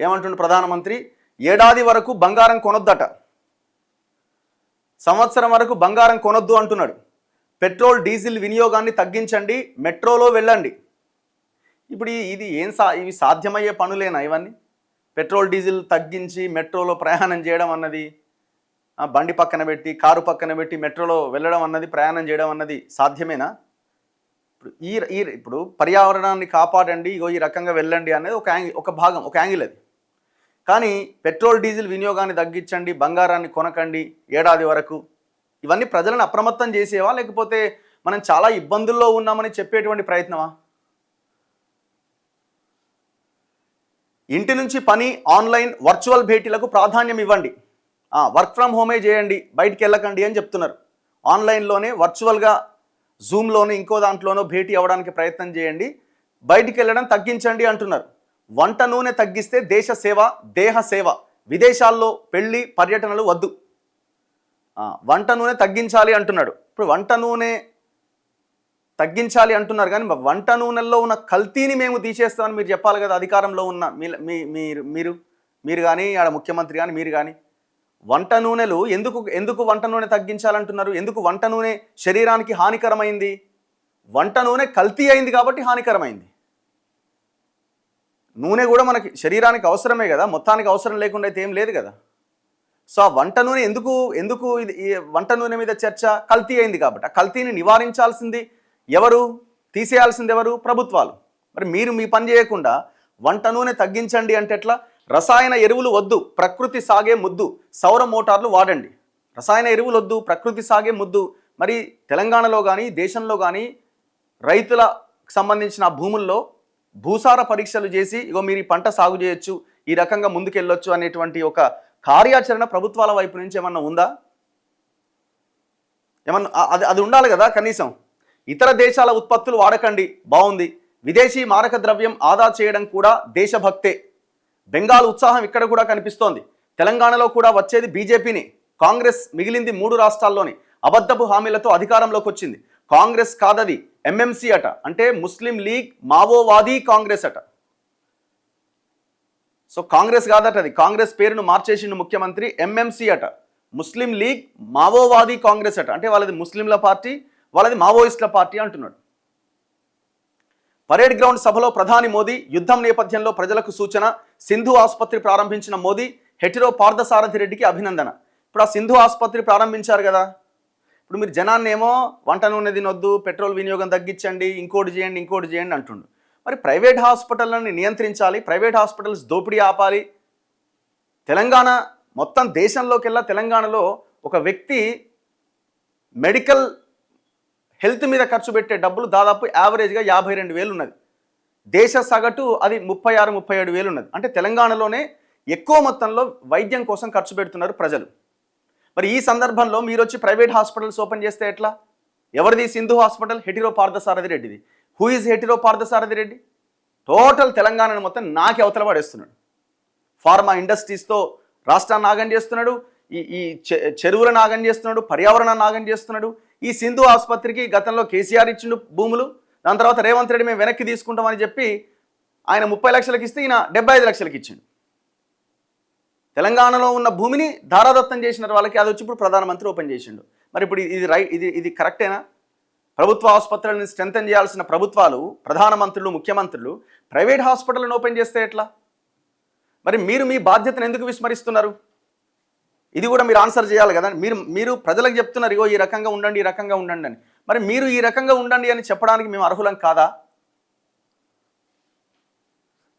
ఏమంటుండు ప్రధానమంత్రి? ఏడాది వరకు బంగారం కొనొద్దట, సంవత్సరం వరకు బంగారం కొనొద్దు అంటున్నాడు. పెట్రోల్ డీజిల్ వినియోగాన్ని తగ్గించండి, మెట్రోలో వెళ్ళండి. ఇప్పుడు ఇవి సాధ్యమయ్యే పనులేనా ఇవన్నీ? పెట్రోల్ డీజిల్ తగ్గించి మెట్రోలో ప్రయాణం చేయడం అన్నది, బండి పక్కన పెట్టి కారు పక్కన పెట్టి మెట్రోలో వెళ్ళడం అన్నది, ప్రయాణం చేయడం అన్నది సాధ్యమేనా? ఇప్పుడు పర్యావరణాన్ని కాపాడండి, ఈ రకంగా వెళ్ళండి అనేది ఒక భాగం, ఒక యాంగిల్ అది. కానీ పెట్రోల్ డీజిల్ వినియోగాన్ని తగ్గించండి, బంగారాన్ని కొనకండి ఏడాది వరకు, ఇవన్నీ ప్రజలను అప్రమత్తం చేసేవా, లేకపోతే మనం చాలా ఇబ్బందుల్లో ఉన్నామని చెప్పేటువంటి ప్రయత్నమా? ఇంటి నుంచి పని, ఆన్లైన్ వర్చువల్ భేటీలకు ప్రాధాన్యం ఇవ్వండి, వర్క్ ఫ్రమ్ హోమే చేయండి, బయటికి వెళ్ళకండి అని చెప్తున్నారు. ఆన్లైన్లోనే వర్చువల్గా జూమ్లోనే ఇంకో దాంట్లోనో భేటీ అవ్వడానికి ప్రయత్నం చేయండి, బయటికి వెళ్ళడం తగ్గించండి అంటున్నారు. వంట నూనె తగ్గిస్తే దేశ సేవ, దేహ సేవ, విదేశాల్లో పెళ్లి పర్యటనలు వద్దు. వంట నూనె తగ్గించాలి అంటున్నాడు. ఇప్పుడు వంట నూనె తగ్గించాలి అంటున్నారు, కానీ వంట నూనెల్లో ఉన్న కల్తీని మేము తీసేస్తామని మీరు చెప్పాలి కదా. అధికారంలో ఉన్న మీరు కానీ ఆడ ముఖ్యమంత్రి కానీ మీరు కానీ వంట నూనెలు ఎందుకు వంట నూనె తగ్గించాలంటున్నారు? ఎందుకు వంట నూనె శరీరానికి హానికరమైంది? వంట నూనె కల్తీ అయింది కాబట్టి హానికరమైంది. నూనె కూడా మనకి శరీరానికి అవసరమే కదా, మొత్తానికి అవసరం లేకుండా అయితే ఏం లేదు కదా. సో ఆ వంట నూనె ఎందుకు ఇది వంట నూనె మీద చర్చ? కల్తీ అయింది కాబట్టి. ఆ కల్తీని నివారించాల్సింది ఎవరు? తీసేయాల్సింది ఎవరు? ప్రభుత్వాలు. మరి మీరు మీ పని చేయకుండా వంట నూనె తగ్గించండి అంటే ఎట్లా? రసాయన ఎరువులు వద్దు, ప్రకృతి సాగే ముద్దు, సౌర మోటార్లు వాడండి. రసాయన ఎరువులు వద్దు, ప్రకృతి సాగే ముద్దు. మరి తెలంగాణలో కానీ దేశంలో కానీ రైతులకు సంబంధించిన భూముల్లో భూసార పరీక్షలు చేసి మీరు ఈ పంట సాగు చేయొచ్చు, ఈ రకంగా ముందుకెళ్ళొచ్చు అనేటువంటి ఒక కార్యాచరణ ప్రభుత్వాల వైపు నుంచి ఏమన్నా ఉందా? అది ఉండాలి కదా కనీసం. ఇతర దేశాల ఉత్పత్తులు వాడకండి, బాగుంది. విదేశీ మారక ద్రవ్యం ఆదా చేయడం కూడా దేశభక్తే. బెంగాల్ ఉత్సాహం ఇక్కడ కూడా కనిపిస్తోంది. తెలంగాణలో కూడా వచ్చేది బీజేపీని. కాంగ్రెస్ మిగిలింది 3 రాష్ట్రాల్లోని. అబద్ధపు హామీలతో అధికారంలోకి వచ్చింది. కాంగ్రెస్ కాదది, ఎంఎంసీ అట, అంటే ముస్లిం లీగ్ మావోవాదీ కాంగ్రెస్ అట. సో కాంగ్రెస్ కాదట అది, కాంగ్రెస్ పేరును మార్చేసిండు ముఖ్యమంత్రి. ఎంఎంసీ అట, ముస్లిం లీగ్ మావోవాదీ కాంగ్రెస్ అట, అంటే వాళ్ళది ముస్లింల పార్టీ, వాళ్ళది మావోయిస్టుల పార్టీ అంటున్నాడు. పరేడ్ గ్రౌండ్ సభలో ప్రధాని మోదీ యుద్ధం నేపథ్యంలో ప్రజలకు సూచన. సింధు ఆసుపత్రి ప్రారంభించిన మోదీ హెటిరో పార్థసారథి రెడ్డికి అభినందన. ఇప్పుడు ఆ సింధు ఆసుపత్రి ప్రారంభించారు కదా, ఇప్పుడు మీరు జనాన్ని ఏమో వంట నూనె తినొద్దు, పెట్రోల్ వినియోగం తగ్గించండి, ఇంకోటి చేయండి అంటుండు. మరి ప్రైవేట్ హాస్పిటళ్ళని నియంత్రించాలి, ప్రైవేట్ హాస్పిటల్స్ దోపిడీ ఆపాలి. తెలంగాణ మొత్తం దేశంలోకెల్లా తెలంగాణలో ఒక వ్యక్తి మెడికల్ హెల్త్ మీద ఖర్చు పెట్టే డబ్బులు దాదాపు యావరేజ్గా 52,000 ఉన్నది. దేశ సగటు అది 36-37,000 ఉన్నది. అంటే తెలంగాణలోనే ఎక్కువ మొత్తంలో వైద్యం కోసం ఖర్చు పెడుతున్నారు ప్రజలు. మరి ఈ సందర్భంలో మీరు వచ్చి ప్రైవేట్ హాస్పిటల్స్ ఓపెన్ చేస్తే ఎట్లా? ఎవరిది సింధు హాస్పిటల్? హెటిరో పార్థసారథి రెడ్డిది. Who is Hetero Parthasarathy Reddy? Total తెలంగాణను మొత్తం నాకి అవతల పడేస్తున్నాడు. ఫార్మా ఇండస్ట్రీస్తో రాష్ట్రాన్ని నాగం చేస్తున్నాడు, ఈ చెరువులను నాగం చేస్తున్నాడు, పర్యావరణాన్ని నాగం చేస్తున్నాడు. ఈ సింధు ఆసుపత్రికి గతంలో కేసీఆర్ ఇచ్చిండు భూములు, దాని తర్వాత రేవంత్ రెడ్డి మేము వెనక్కి తీసుకుంటామని చెప్పి ఆయన 30 లక్షలకు ఇస్తే ఈయన 75 లక్షలకు ఇచ్చిండు. తెలంగాణలో ఉన్న భూమిని ధారాదత్తం చేసిన వాళ్ళకి అది వచ్చి ఇప్పుడు ప్రధానమంత్రి ఓపెన్ చేసిండు. మరి ఇప్పుడు ఇది కరెక్టేనా? ప్రభుత్వ ఆసుపత్రులను స్ట్రెంథెన్ చేయాల్సిన ప్రభుత్వాలు, ప్రధానమంత్రులు, ముఖ్యమంత్రులు ప్రైవేట్ హాస్పిటల్ని ఓపెన్ చేస్తే ఎట్లా? మరి మీరు మీ బాధ్యతను ఎందుకు విస్మరిస్తున్నారు? ఇది కూడా మీరు ఆన్సర్ చేయాలి కదా. మీరు ప్రజలకు చెప్తున్నారు, ఇగో ఈ రకంగా ఉండండి, ఈ రకంగా ఉండండి అని. మరి మీరు ఈ రకంగా ఉండండి అని చెప్పడానికి మేము అర్హులం కాదా?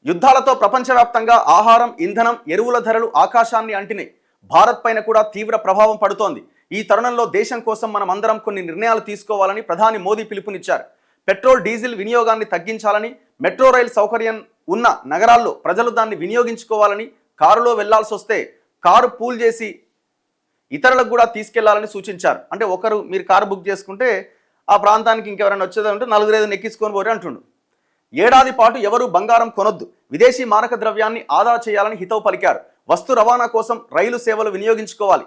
యుద్ధాలతో ప్రపంచవ్యాప్తంగా ఆహారం, ఇంధనం, ఎరువుల ధరలు ఆకాశాన్ని అంటినాయి. భారత్ పైన కూడా తీవ్ర ప్రభావం పడుతోంది. ఈ తరుణంలో దేశం కోసం మనం అందరం కొన్ని నిర్ణయాలు తీసుకోవాలని ప్రధాని మోదీ పిలుపునిచ్చారు. పెట్రోల్ డీజిల్ వినియోగాన్ని తగ్గించాలని, మెట్రో రైలు సౌకర్యం ఉన్న నగరాల్లో ప్రజలు దాన్ని వినియోగించుకోవాలని, కారులో వెళ్లాల్సి వస్తే కారు పూల్ చేసి ఇతరులకు కూడా తీసుకెళ్లాలని సూచించారు. అంటే మీరు కారు బుక్ చేసుకుంటే ఆ ప్రాంతానికి ఇంకెవరైనా వచ్చేదంటే 4-5 ఎక్కించుకొని పోరే అంటుండు. ఏడాది పాటు ఎవరు బంగారం కొనొద్దు, విదేశీ మారక ద్రవ్యాన్ని ఆదా చేయాలని హితవు పలికారు. వస్తు రవాణా కోసం రైలు సేవలు వినియోగించుకోవాలి.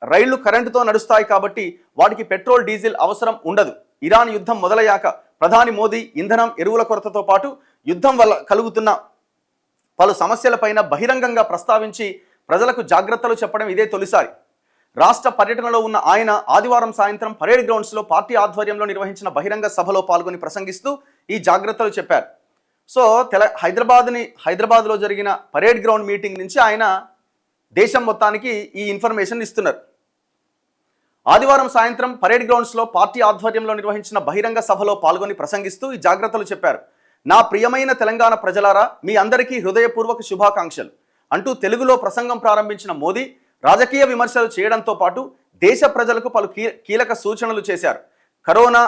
రైళ్లు కరెంటుతో నడుస్తాయి కాబట్టి వాటికి పెట్రోల్ డీజిల్ అవసరం ఉండదు. ఇరాన్ యుద్ధం మొదలయ్యాక ప్రధాని మోదీ ఇంధనం, ఎరువుల కొరతతో పాటు యుద్ధం వల్ల కలుగుతున్న పలు సమస్యలపైన బహిరంగంగా ప్రస్తావించి ప్రజలకు జాగ్రత్తలు చెప్పడం ఇదే తొలిసారి. రాష్ట్ర పర్యటనలో ఉన్న ఆయన ఆదివారం సాయంత్రం పరేడ్ గ్రౌండ్స్లో పార్టీ ఆధ్వర్యంలో నిర్వహించిన బహిరంగ సభలో పాల్గొని ప్రసంగిస్తూ ఈ జాగ్రత్తలు చెప్పారు. సో హైదరాబాద్లో జరిగిన పరేడ్ గ్రౌండ్ మీటింగ్ నుంచి ఆయన దేశం మొత్తానికి ఈ ఇన్ఫర్మేషన్ ఇస్తున్నారు. ఆదివారం సాయంత్రం పరేడ్ గ్రౌండ్స్లో పార్టీ ఆధ్వర్యంలో నిర్వహించిన బహిరంగ సభలో పాల్గొని ప్రసంగిస్తూ ఈ జాగ్రత్తలు చెప్పారు. నా ప్రియమైన తెలంగాణ ప్రజలారా, మీ అందరికీ హృదయపూర్వక శుభాకాంక్షలు అంటూ తెలుగులో ప్రసంగం ప్రారంభించిన మోదీ రాజకీయ విమర్శలు చేయడంతో పాటు దేశ ప్రజలకు పలు కీలక సూచనలు చేశారు. కరోనా,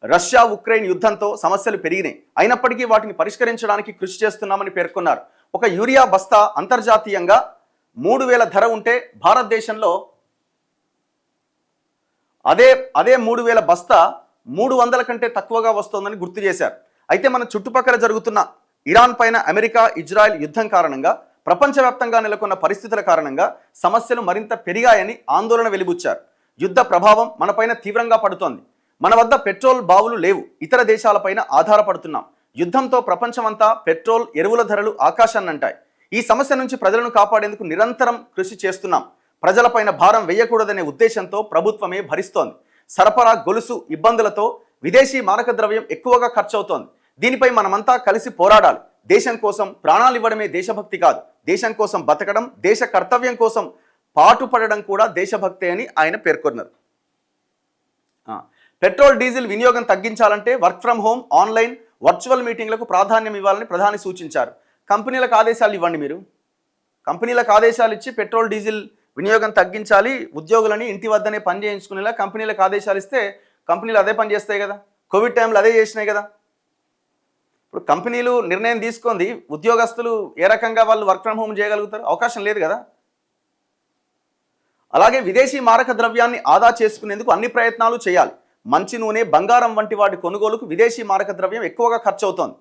రష్యా ఉక్రెయిన్ యుద్ధంతో సమస్యలు పెరిగినాయి, అయినప్పటికీ వాటిని పరిష్కరించడానికి కృషి చేస్తున్నామని పేర్కొన్నారు. ఒక యూరియా బస్తా అంతర్జాతీయంగా 3,000 ధర ఉంటే భారతదేశంలో అదే 3,000 బస్తా 300 కంటే తక్కువగా వస్తోందని గుర్తు చేశారు. అయితే మన చుట్టుపక్కల జరుగుతున్న ఇరాన్ పైన అమెరికా, ఇజ్రాయెల్ యుద్ధం కారణంగా ప్రపంచవ్యాప్తంగా నెలకొన్న పరిస్థితుల కారణంగా సమస్యలు మరింత పెరిగాయని ఆందోళన వెలిబుచ్చారు. యుద్ధ ప్రభావం మనపైన తీవ్రంగా పడుతోంది. మన వద్ద పెట్రోల్ బావులు లేవు, ఇతర దేశాలపైన ఆధారపడుతున్నాం. యుద్ధంతో ప్రపంచమంతా పెట్రోల్, ఎరువుల ధరలు ఆకాశాన్నంటాయి. ఈ సమస్య నుంచి ప్రజలను కాపాడేందుకు నిరంతరం కృషి చేస్తున్నాం. ప్రజలపైన భారం వేయకూడదనే ఉద్దేశంతో ప్రభుత్వమే భరిస్తోంది. సరఫరా గొలుసు ఇబ్బందులతో విదేశీ మారక ద్రవ్యం ఎక్కువగా ఖర్చవుతోంది. దీనిపై మనమంతా కలిసి పోరాడాలి. దేశం కోసం ప్రాణాలు ఇవ్వడమే దేశభక్తి కాదు, దేశం కోసం బతకడం, దేశ కర్తవ్యం కోసం పాటుపడడం కూడా దేశభక్తే అని ఆయన పేర్కొన్నారు. పెట్రోల్, డీజిల్ వినియోగం తగ్గించాలంటే work from home, online, virtual మీటింగ్లకు ప్రాధాన్యం ఇవ్వాలని ప్రధాని సూచించారు. కంపెనీలకు ఆదేశాలు ఇవ్వండి. మీరు కంపెనీలకు ఆదేశాలు ఇచ్చి పెట్రోల్, డీజిల్ వినియోగం తగ్గించాలి, ఉద్యోగులని ఇంటి వద్దనే పని చేయించుకునేలా కంపెనీలకు ఆదేశాలు ఇస్తే కంపెనీలు అదే పని చేస్తాయి కదా. కోవిడ్ టైంలో అదే చేసినాయి కదా. ఇప్పుడు కంపెనీలు నిర్ణయం తీసుకుంది, ఉద్యోగస్తులు ఏ రకంగా వాళ్ళు వర్క్ ఫ్రం హోమ్ చేయగలుగుతారు? అవకాశం లేదు కదా. అలాగే విదేశీ మారక ద్రవ్యాన్ని ఆదా చేసుకునేందుకు అన్ని ప్రయత్నాలు చేయాలి. మంచి నూనె, బంగారం వంటి వాటి కొనుగోలుకు విదేశీ మారక ద్రవ్యం ఎక్కువగా ఖర్చు అవుతోంది.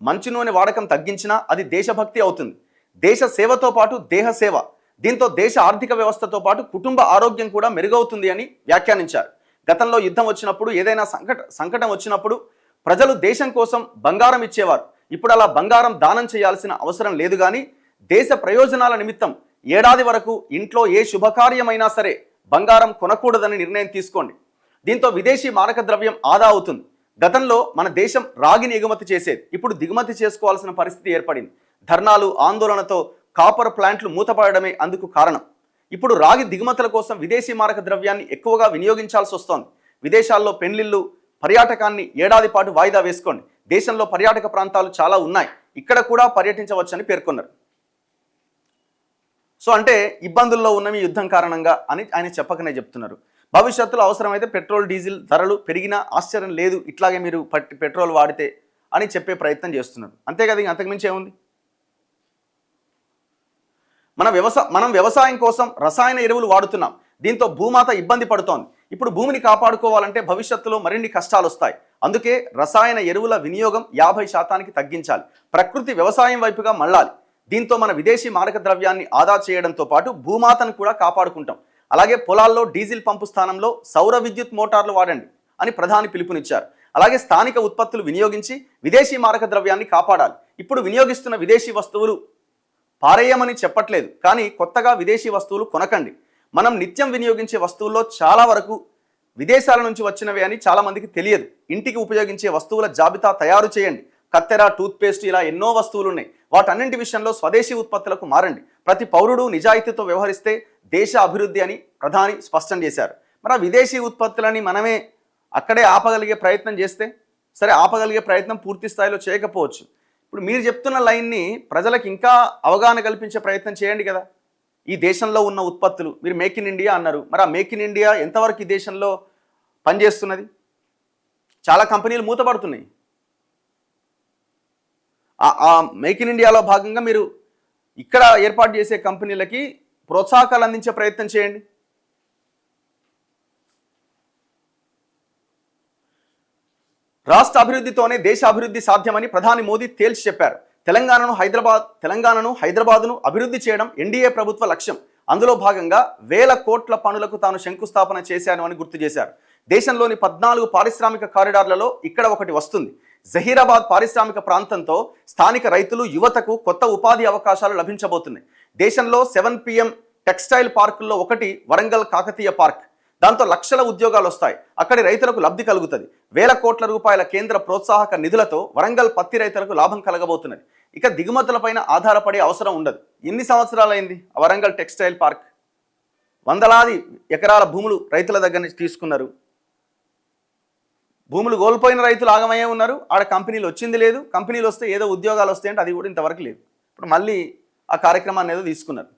మంచి నూనె వాడకం తగ్గించినా అది దేశభక్తి అవుతుంది. దేశ సేవతో పాటు దేహ సేవ. దీంతో దేశ ఆర్థిక వ్యవస్థతో పాటు కుటుంబ ఆరోగ్యం కూడా మెరుగవుతుంది అని వ్యాఖ్యానించారు. గతంలో యుద్ధం వచ్చినప్పుడు, ఏదైనా సంకటం వచ్చినప్పుడు ప్రజలు దేశం కోసం బంగారం ఇచ్చేవారు. ఇప్పుడు అలా బంగారం దానం చేయాల్సిన అవసరం లేదు. కానీ దేశ ప్రయోజనాల నిమిత్తం ఏడాది వరకు ఇంట్లో ఏ శుభకార్యమైనా సరే బంగారం కొనకూడదని నిర్ణయం తీసుకోండి. దీంతో విదేశీ మారక ద్రవ్యం ఆదా అవుతుంది. గతంలో మన దేశం రాగిని ఎగుమతి చేసేది, ఇప్పుడు దిగుమతి చేసుకోవాల్సిన పరిస్థితి ఏర్పడింది. ధర్నాలు, ఆందోళనతో కాపర్ ప్లాంట్లు మూతపడమే అందుకు కారణం. ఇప్పుడు రాగి దిగుమతుల కోసం విదేశీ మారక ద్రవ్యాన్ని ఎక్కువగా వినియోగించాల్సి వస్తోంది. విదేశాల్లో పెళ్లిళ్ళు, పర్యాటకాన్ని ఏడాది పాటు వాయిదా వేసుకోండి. దేశంలో పర్యాటక ప్రాంతాలు చాలా ఉన్నాయి, ఇక్కడ కూడా పర్యటించవచ్చని పేర్కొన్నారు. సో అంటే ఇబ్బందుల్లో ఉన్నవి యుద్ధం కారణంగా అని ఆయన చెప్పకనే చెప్తున్నారు. భవిష్యత్తులో అవసరమైతే పెట్రోల్, డీజిల్ ధరలు పెరిగినా ఆశ్చర్యం లేదు, ఇట్లాగే మీరు పెట్రోల్ వాడితే అని చెప్పే ప్రయత్నం చేస్తున్నారు. అంతే కదా, అంతకుమించి ఏముంది. మనం వ్యవసాయం కోసం రసాయన ఎరువులు వాడుతున్నాం. దీంతో భూమాత ఇబ్బంది పడుతోంది. ఇప్పుడు భూమిని కాపాడుకోవాలంటే భవిష్యత్తులో మరిన్ని కష్టాలు వస్తాయి. అందుకే రసాయన ఎరువుల వినియోగం 50% తగ్గించాలి. ప్రకృతి వ్యవసాయం వైపుగా మళ్ళాలి. దీంతో మన విదేశీ మారక ద్రవ్యాన్ని ఆదా చేయడంతో పాటు భూమాతను కూడా కాపాడుకుంటాం. అలాగే పొలాల్లో డీజిల్ పంపు స్థానంలో సౌర విద్యుత్ మోటార్లు వాడండి అని ప్రధాని పిలుపునిచ్చారు. అలాగే స్థానిక ఉత్పత్తులు వినియోగించి విదేశీ మారక ద్రవ్యాన్ని కాపాడాలి. ఇప్పుడు వినియోగిస్తున్న విదేశీ వస్తువులు పారేయమని చెప్పట్లేదు, కానీ కొత్తగా విదేశీ వస్తువులు కొనకండి. మనం నిత్యం వినియోగించే వస్తువుల్లో చాలా వరకు విదేశాల నుంచి వచ్చినవి అని చాలామందికి తెలియదు. ఇంటికి ఉపయోగించే వస్తువుల జాబితా తయారు చేయండి. కత్తెర, టూత్పేస్ట్, ఇలా ఎన్నో వస్తువులు ఉన్నాయి. వాటన్నింటి విషయంలో స్వదేశీ ఉత్పత్తులకు మారండి. ప్రతి పౌరుడు నిజాయితీతో వ్యవహరిస్తే దేశ అభివృద్ధి అని ప్రధాని స్పష్టం చేశారు. మరి విదేశీ ఉత్పత్తులని మనమే అక్కడే ఆపగలిగే ప్రయత్నం చేస్తే సరే, ఆపగలిగే ప్రయత్నం పూర్తి స్థాయిలో చేయకపోవచ్చు. ఇప్పుడు మీరు చెప్తున్న లైన్ని ప్రజలకు ఇంకా అవగాహన కల్పించే ప్రయత్నం చేయండి కదా. ఈ దేశంలో ఉన్న ఉత్పత్తులు, మీరు మేక్ ఇన్ ఇండియా అన్నారు, మరి ఆ మేక్ ఇన్ ఇండియా ఎంతవరకు ఈ దేశంలో పనిచేస్తున్నది? చాలా కంపెనీలు మూతపడుతున్నాయి. ఆ మేక్ ఇన్ ఇండియాలో భాగంగా మీరు ఇక్కడ ఏర్పాటు చేసే కంపెనీలకి ప్రోత్సాహకాలు అందించే ప్రయత్నం చేయండి. రాష్ట్ర అభివృద్ధితోనే దేశ అభివృద్ధి సాధ్యమని ప్రధాని మోదీ తేల్చి చెప్పారు. తెలంగాణను హైదరాబాదును అభివృద్ధి చేయడం ఎన్డీఏ ప్రభుత్వ లక్ష్యం. అందులో భాగంగా 1000 కోట్ల పనులకు తాను శంకుస్థాపన చేశాను అని గుర్తు చేశారు. దేశంలోని 14 పారిశ్రామిక కారిడార్లలో ఇక్కడ ఒకటి వస్తుంది. జహీరాబాద్ పారిశ్రామిక ప్రాంతంతో స్థానిక రైతులు యువతకు కొత్త ఉపాధి అవకాశాలు లభించబోతున్నాయి. దేశంలో 7 PM టెక్స్టైల్ పార్కుల్లో ఒకటి వరంగల్ కాకతీయ పార్క్. దాంతో లక్షల ఉద్యోగాలు వస్తాయి, అక్కడి రైతులకు లబ్ధి కలుగుతుంది. వేల కోట్ల రూపాయల కేంద్ర ప్రోత్సాహక నిధులతో వరంగల్ పత్తి రైతులకు లాభం కలగబోతున్నది. ఇక దిగుమతులపైన ఆధారపడే అవసరం ఉండదు. ఎన్ని సంవత్సరాలైంది ఆ వరంగల్ టెక్స్టైల్ పార్క్? వందలాది ఎకరాల భూములు రైతుల దగ్గర నుంచి తీసుకున్నారు. భూములు కోల్పోయిన రైతులు ఆగమయ్యే ఉన్నారు. ఆడ కంపెనీలు వచ్చింది లేదు, కంపెనీలు వస్తే ఏదో ఉద్యోగాలు వస్తాయంటే అది కూడా ఇంతవరకు లేదు. ఇప్పుడు మళ్ళీ ఆ కార్యక్రమాన్ని ఏదో తీసుకున్నారు.